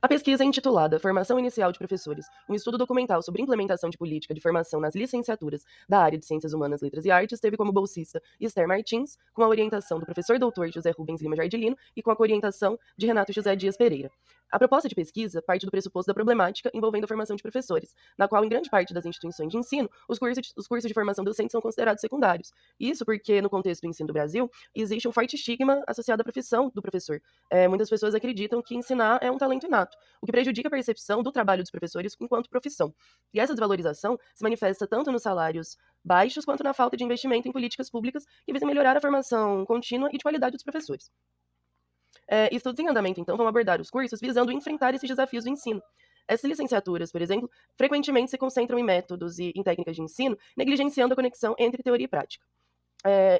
A pesquisa é intitulada Formação Inicial de Professores, um estudo documental sobre implementação de política de formação nas licenciaturas da área de Ciências Humanas, Letras e Artes, teve como bolsista Esther Martins, com a orientação do professor doutor José Rubens Lima Jardilino e com a coorientação de Renato José Dias Pereira. A proposta de pesquisa parte do pressuposto da problemática envolvendo a formação de professores, na qual, em grande parte das instituições de ensino, os cursos de formação docente são considerados secundários. Isso porque, no contexto do ensino do Brasil, existe um forte estigma associado à profissão do professor. Muitas pessoas acreditam que ensinar é um talento inato, o que prejudica a percepção do trabalho dos professores enquanto profissão. E essa desvalorização se manifesta tanto nos salários baixos quanto na falta de investimento em políticas públicas que visem melhorar a formação contínua e de qualidade dos professores. Estudos em andamento, então, vão abordar os cursos visando enfrentar esses desafios do ensino. Essas licenciaturas, por exemplo, frequentemente se concentram em métodos e em técnicas de ensino, negligenciando a conexão entre teoria e prática.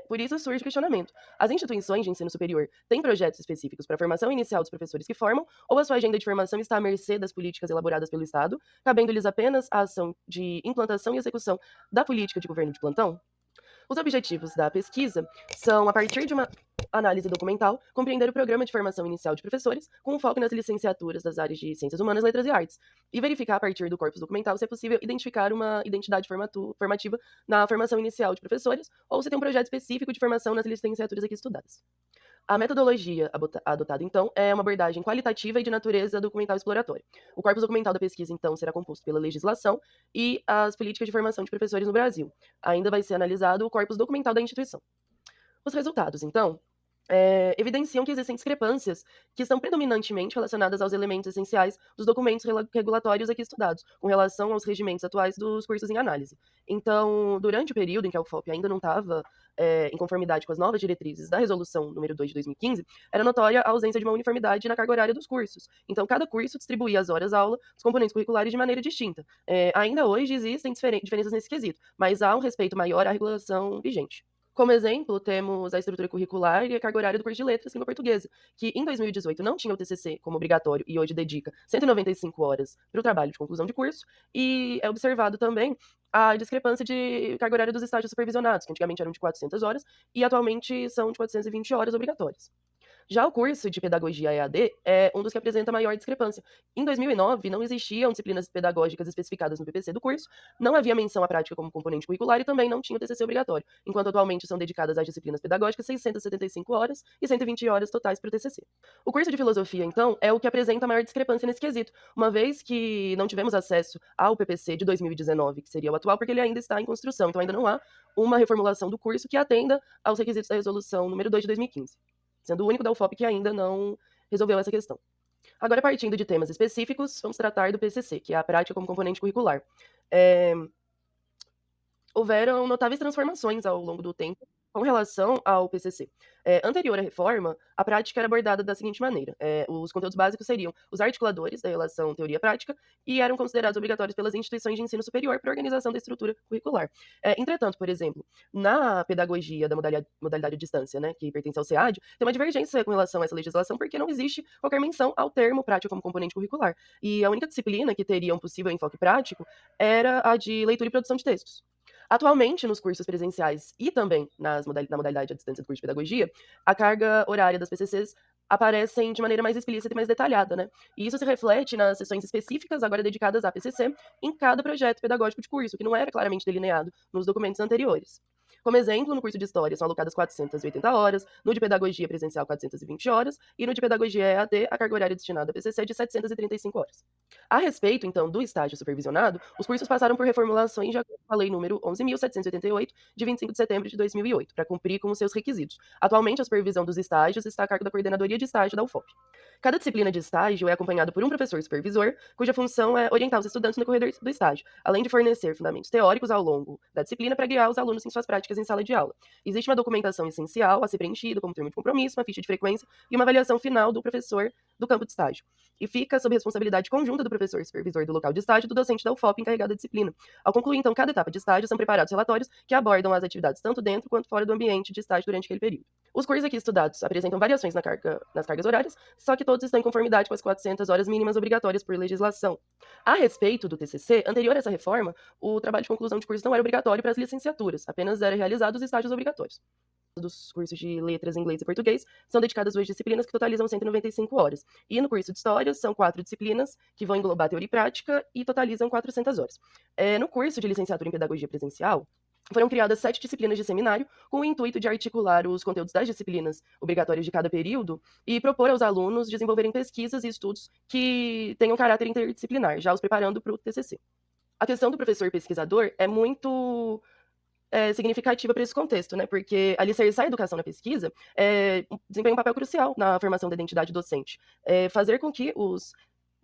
Por isso surge o questionamento. As instituições de ensino superior têm projetos específicos para a formação inicial dos professores que formam, ou a sua agenda de formação está à mercê das políticas elaboradas pelo Estado, cabendo-lhes apenas a ação de implantação e execução da política de governo de plantão? Os objetivos da pesquisa são, a partir de uma análise documental, compreender o programa de formação inicial de professores, com um foco nas licenciaturas das áreas de Ciências Humanas, Letras e Artes, e verificar, a partir do corpus documental, se é possível identificar uma identidade formativa na formação inicial de professores, ou se tem um projeto específico de formação nas licenciaturas aqui estudadas. A metodologia adotada, então, é uma abordagem qualitativa e de natureza documental exploratória. O corpus documental da pesquisa, então, será composto pela legislação e as políticas de formação de professores no Brasil. Ainda vai ser analisado o corpus documental da instituição. Os resultados, então, evidenciam que existem discrepâncias que são predominantemente relacionadas aos elementos essenciais dos documentos regulatórios aqui estudados, com relação aos regimentos atuais dos cursos em análise. Então, durante o período em que a UFOP ainda não estava em conformidade com as novas diretrizes da Resolução número 2 de 2015, era notória a ausência de uma uniformidade na carga horária dos cursos. Então, cada curso distribuía as horas-aula, os componentes curriculares de maneira distinta. Ainda hoje existem diferenças nesse quesito, mas há um respeito maior à regulação vigente. Como exemplo, temos a estrutura curricular e a carga horária do curso de Letras Língua Portuguesa, que em 2018 não tinha o TCC como obrigatório e hoje dedica 195 horas para o trabalho de conclusão de curso, e é observado também a discrepância de carga horária dos estágios supervisionados, que antigamente eram de 400 horas e atualmente são de 420 horas obrigatórias. Já o curso de Pedagogia EAD é um dos que apresenta maior discrepância. Em 2009, não existiam disciplinas pedagógicas especificadas no PPC do curso, não havia menção à prática como componente curricular e também não tinha o TCC obrigatório, enquanto atualmente são dedicadas às disciplinas pedagógicas 675 horas e 120 horas totais para o TCC. O curso de Filosofia, então, é o que apresenta a maior discrepância nesse quesito, uma vez que não tivemos acesso ao PPC de 2019, que seria o atual, porque ele ainda está em construção, então ainda não há uma reformulação do curso que atenda aos requisitos da Resolução número 2 de 2015, sendo o único da UFOP que ainda não resolveu essa questão. Agora, partindo de temas específicos, vamos tratar do PCC, que é a prática como componente curricular. É, Houveram notáveis transformações ao longo do tempo com relação ao PCC. Anterior à reforma, a prática era abordada da seguinte maneira: os conteúdos básicos seriam os articuladores da relação teoria-prática e eram considerados obrigatórios pelas instituições de ensino superior para a organização da estrutura curricular. Entretanto, por exemplo, na pedagogia da modalidade à distância, né, que pertence ao SEAD, tem uma divergência com relação a essa legislação porque não existe qualquer menção ao termo prática como componente curricular. E a única disciplina que teria um possível enfoque prático era a de leitura e produção de textos. Atualmente, nos cursos presenciais e também na modalidade à distância do curso de pedagogia, a carga horária das PCCs aparecem de maneira mais explícita e mais detalhada, né? E isso se reflete nas sessões específicas agora dedicadas à PCC em cada projeto pedagógico de curso, que não era claramente delineado nos documentos anteriores. Como exemplo, no curso de História são alocadas 480 horas, no de Pedagogia Presencial 420 horas e no de Pedagogia EAD a carga horária destinada à PCC é de 735 horas. A respeito, então, do estágio supervisionado, os cursos passaram por reformulações de acordo com a Lei número 11.788, de 25 de setembro de 2008, para cumprir com os seus requisitos. Atualmente, a supervisão dos estágios está a cargo da Coordenadoria de Estágio da UFOP. Cada disciplina de estágio é acompanhada por um professor supervisor, cuja função é orientar os estudantes no corredor do estágio, além de fornecer fundamentos teóricos ao longo da disciplina para guiar os alunos em suas práticas em sala de aula. Existe uma documentação essencial a ser preenchida, como termo de compromisso, uma ficha de frequência e uma avaliação final do professor do campo de estágio. E fica sob responsabilidade conjunta do professor supervisor do local de estágio e do docente da UFOP encarregado da disciplina. Ao concluir, então, cada etapa de estágio, são preparados relatórios que abordam as atividades tanto dentro quanto fora do ambiente de estágio durante aquele período. Os cursos aqui estudados apresentam variações nas cargas horárias, só que todos estão em conformidade com as 400 horas mínimas obrigatórias por legislação. A respeito do TCC, anterior a essa reforma, o trabalho de conclusão de curso não era obrigatório para as licenciaturas, apenas era realizado os estágios obrigatórios. dos cursos de letras, inglês e português são dedicadas a 2 disciplinas que totalizam 195 horas. E no curso de História são 4 disciplinas que vão englobar teoria e prática e totalizam 400 horas. No curso de licenciatura em Pedagogia Presencial, foram criadas 7 disciplinas de seminário com o intuito de articular os conteúdos das disciplinas obrigatórias de cada período e propor aos alunos desenvolverem pesquisas e estudos que tenham caráter interdisciplinar, já os preparando para o TCC. A questão do professor pesquisador é muito significativa para esse contexto, né? Porque alicerçar a educação na pesquisa desempenha um papel crucial na formação da identidade docente. Fazer com que os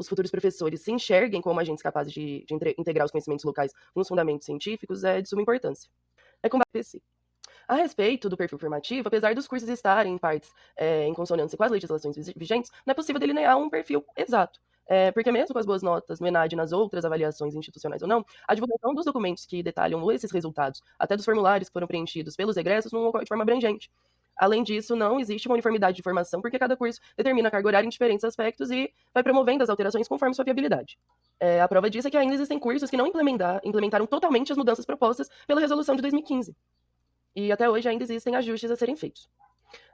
futuros professores se enxerguem como agentes capazes de integrar os conhecimentos locais com os fundamentos científicos é de suma importância. Com base no PC. A respeito do perfil formativo, apesar dos cursos estarem em partes em consonância com as legislações vigentes, não é possível delinear um perfil exato. Porque mesmo com as boas notas no ENAD e nas outras avaliações institucionais ou não, a divulgação dos documentos que detalham esses resultados, até dos formulários que foram preenchidos pelos egressos, não ocorre de forma abrangente. Além disso, não existe uma uniformidade de formação, porque cada curso determina a carga horária em diferentes aspectos e vai promovendo as alterações conforme sua viabilidade. A prova disso é que ainda existem cursos que não implementaram totalmente as mudanças propostas pela resolução de 2015. E até hoje ainda existem ajustes a serem feitos.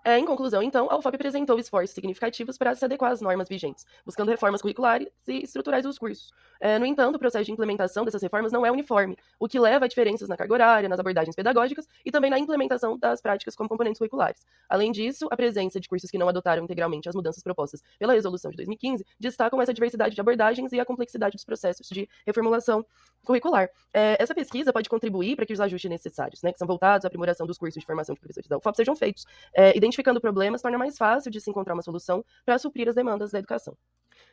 Em conclusão, então, a UFOP apresentou esforços significativos para se adequar às normas vigentes, buscando reformas curriculares e estruturais dos cursos. No entanto, o processo de implementação dessas reformas não é uniforme, o que leva a diferenças na carga horária, nas abordagens pedagógicas e também na implementação das práticas como componentes curriculares. Além disso, a presença de cursos que não adotaram integralmente as mudanças propostas pela resolução de 2015 destacam essa diversidade de abordagens e a complexidade dos processos de reformulação curricular. Essa pesquisa pode contribuir para que os ajustes necessários, né, que são voltados à aprimoração dos cursos de formação de professores da UFOP, sejam feitos. Identificando problemas, torna mais fácil de se encontrar uma solução para suprir as demandas da educação.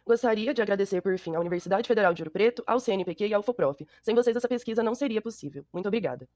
Gostaria de agradecer, por fim, à Universidade Federal de Ouro Preto, ao CNPq e ao UFOPROF. Sem vocês, essa pesquisa não seria possível. Muito obrigada.